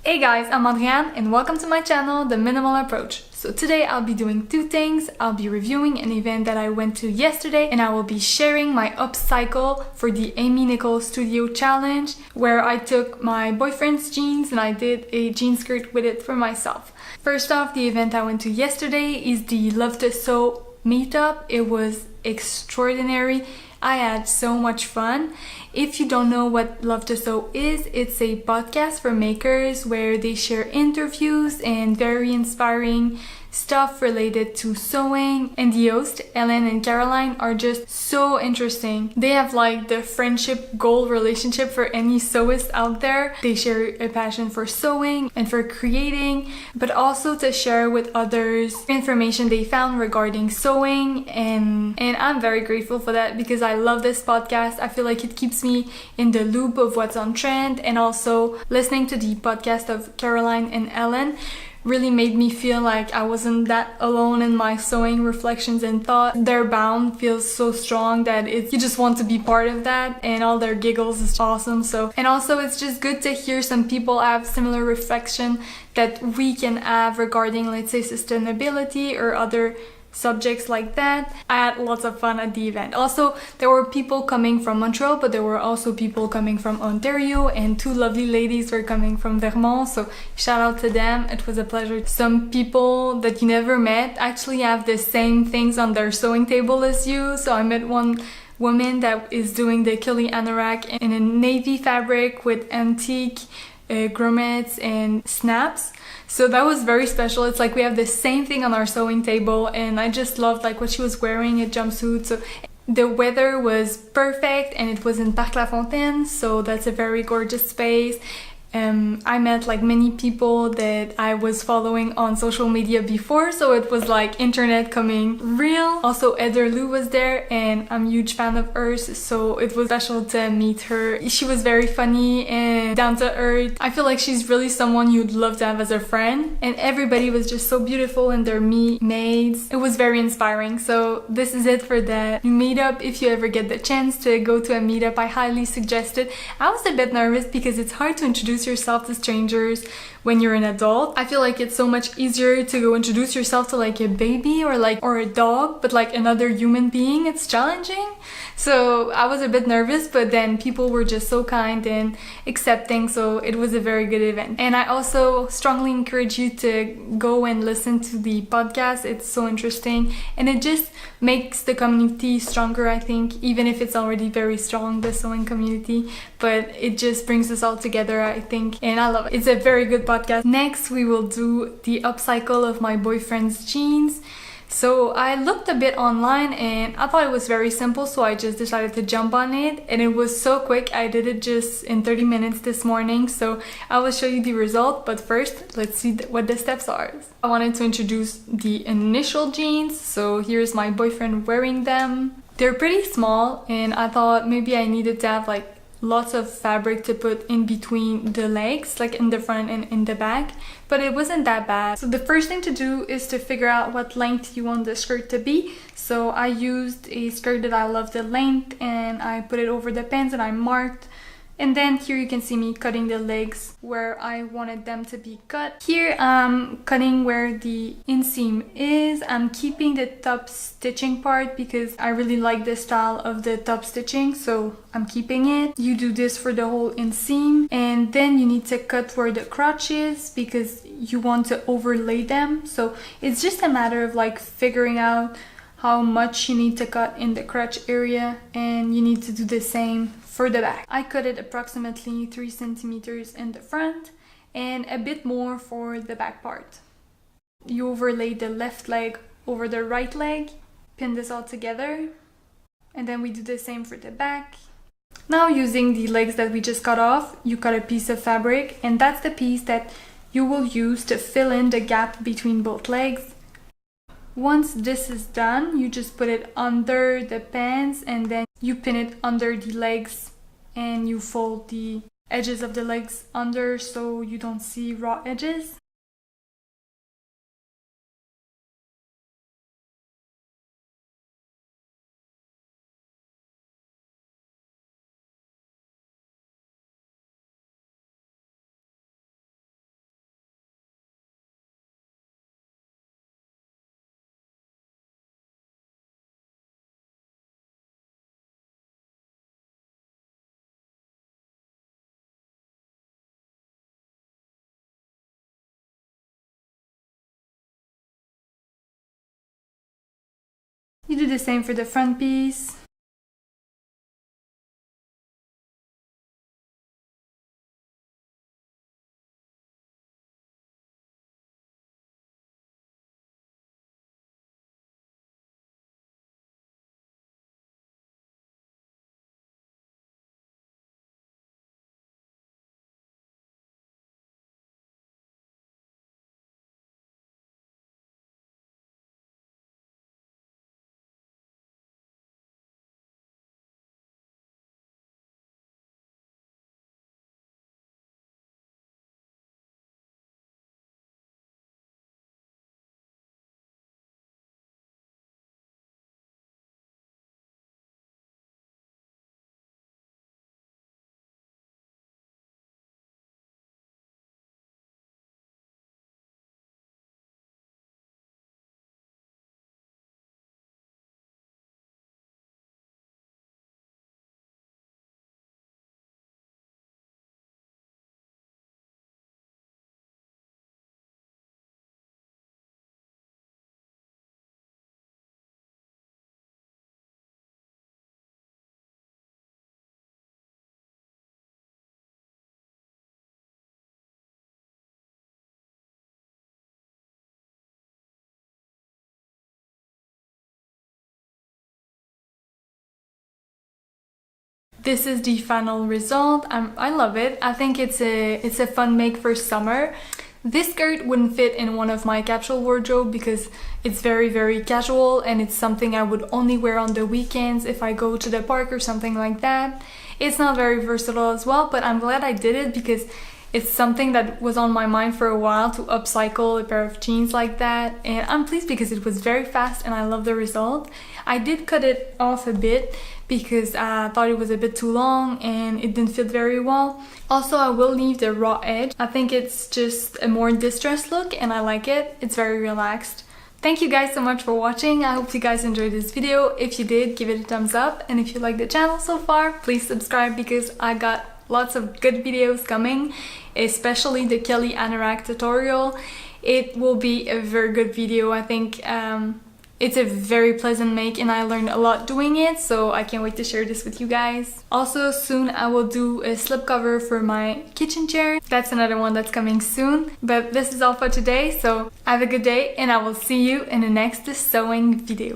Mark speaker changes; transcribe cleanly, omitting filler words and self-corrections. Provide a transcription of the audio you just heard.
Speaker 1: Hey guys, I'm Adrienne and welcome to my channel, The Minimal Approach. So today I'll be doing two things. I'll be reviewing an event that I went to yesterday and I will be sharing my upcycle for the Amy Nicole Studio challenge where I took my boyfriend's jeans and I did a jean skirt with it for myself. First off, the event I went to yesterday is the Love to Sew meetup. It was extraordinary. I had so much fun. If you don't know what Love to Sew is, it's a podcast for makers where they share interviews and very inspiring stuff related to sewing, and the hosts, Ellen and Caroline, are just so interesting. They have like the friendship goal relationship for any sewist out there. They share a passion for sewing and for creating, but also to share with others information they found regarding sewing, and I'm very grateful for that because I love this podcast. I feel like it keeps me in the loop of what's on trend, and also listening to the podcast of Caroline and Ellen really made me feel like I wasn't that alone in my sewing reflections and thoughts. Their bound feels so strong that you just want to be part of that, and all their giggles is awesome. And also it's just good to hear some people have similar reflection that we can have regarding, let's say, sustainability or other subjects like that. I had lots of fun at the event. Also, there were people coming from Montreal, but there were also people coming from Ontario, and two lovely ladies were coming from Vermont, so shout out to them. It was a pleasure. Some people that you never met actually have the same things on their sewing table as you. So I met one woman that is doing the Killy anorak in a navy fabric with antique grommets and snaps. So that was very special. It's like we have the same thing on our sewing table, and I just loved like what she was wearing, a jumpsuit. So the weather was perfect and it was in Parc La Fontaine, so that's a very gorgeous space. I met like many people that I was following on social media before, so it was like internet coming real. Also, Heather Lou was there and I'm a huge fan of hers, so it was special to meet her. She was very funny and down to earth. I feel like she's really someone you'd love to have as a friend, and everybody was just so beautiful in their maids. It was very inspiring. So this is it for the meetup. If you ever get the chance to go to a meetup, I highly suggest it. I was a bit nervous because it's hard to introduce yourself to strangers when you're an adult. I feel like it's so much easier to go introduce yourself to like a baby or a dog, but like another human being, it's challenging. So I was a bit nervous, but then people were just so kind and accepting, so it was a very good event. And I also strongly encourage you to go and listen to the podcast. It's so interesting and it just makes the community stronger, I think, even if it's already very strong, the sewing community, but it just brings us all together, I think, and I love it. It's a very good podcast. Next, we will do the upcycle of my boyfriend's jeans. So I looked a bit online and I thought it was very simple, so I just decided to jump on it, and it was so quick. I did it just in 30 minutes this morning, so I will show you the result, but first let's see what the steps are. I wanted to introduce the initial jeans, so here's my boyfriend wearing them. They're pretty small and I thought maybe I needed to have like lots of fabric to put in between the legs, like in the front and in the back, but it wasn't that bad. So the first thing to do is to figure out what length you want the skirt to be. So I used a skirt that I love the length and I put it over the pants and I marked. And then here you can see me cutting the legs where I wanted them to be cut. Here I'm cutting where the inseam is. I'm keeping the top stitching part because I really like the style of the top stitching, so I'm keeping it. You do this for the whole inseam, and then you need to cut where the crotch is because you want to overlay them. So it's just a matter of like figuring out how much you need to cut in the crotch area, and you need to do the same for the back. I cut it approximately 3 centimeters in the front and a bit more for the back part. You overlay the left leg over the right leg, pin this all together, and then we do the same for the back. Now, using the legs that we just cut off, you cut a piece of fabric, and that's the piece that you will use to fill in the gap between both legs. Once this is done, you just put it under the pants and then you pin it under the legs, and you fold the edges of the legs under so you don't see raw edges. You do the same for the front piece. This is the final result. I love it. I think it's a fun make for summer. This skirt wouldn't fit in one of my capsule wardrobe because it's very casual and it's something I would only wear on the weekends if I go to the park or something like that. It's not very versatile as well, but I'm glad I did it because it's something that was on my mind for a while to upcycle a pair of jeans like that, and I'm pleased because it was very fast and I love the result. I did cut it off a bit because I thought it was a bit too long and it didn't fit very well. Also, I will leave the raw edge. I think it's just a more distressed look and I like it. It's very relaxed. Thank you guys so much for watching. I hope you guys enjoyed this video. If you did, give it a thumbs up, and if you like the channel so far, please subscribe because I got lots of good videos coming, especially the Kelly anorak tutorial. It will be a very good video. I think it's a very pleasant make and I learned a lot doing it, so I can't wait to share this with you guys. Also, soon I will do a slipcover for my kitchen chair. That's another one that's coming soon. But this is all for today, so have a good day and I will see you in the next sewing video.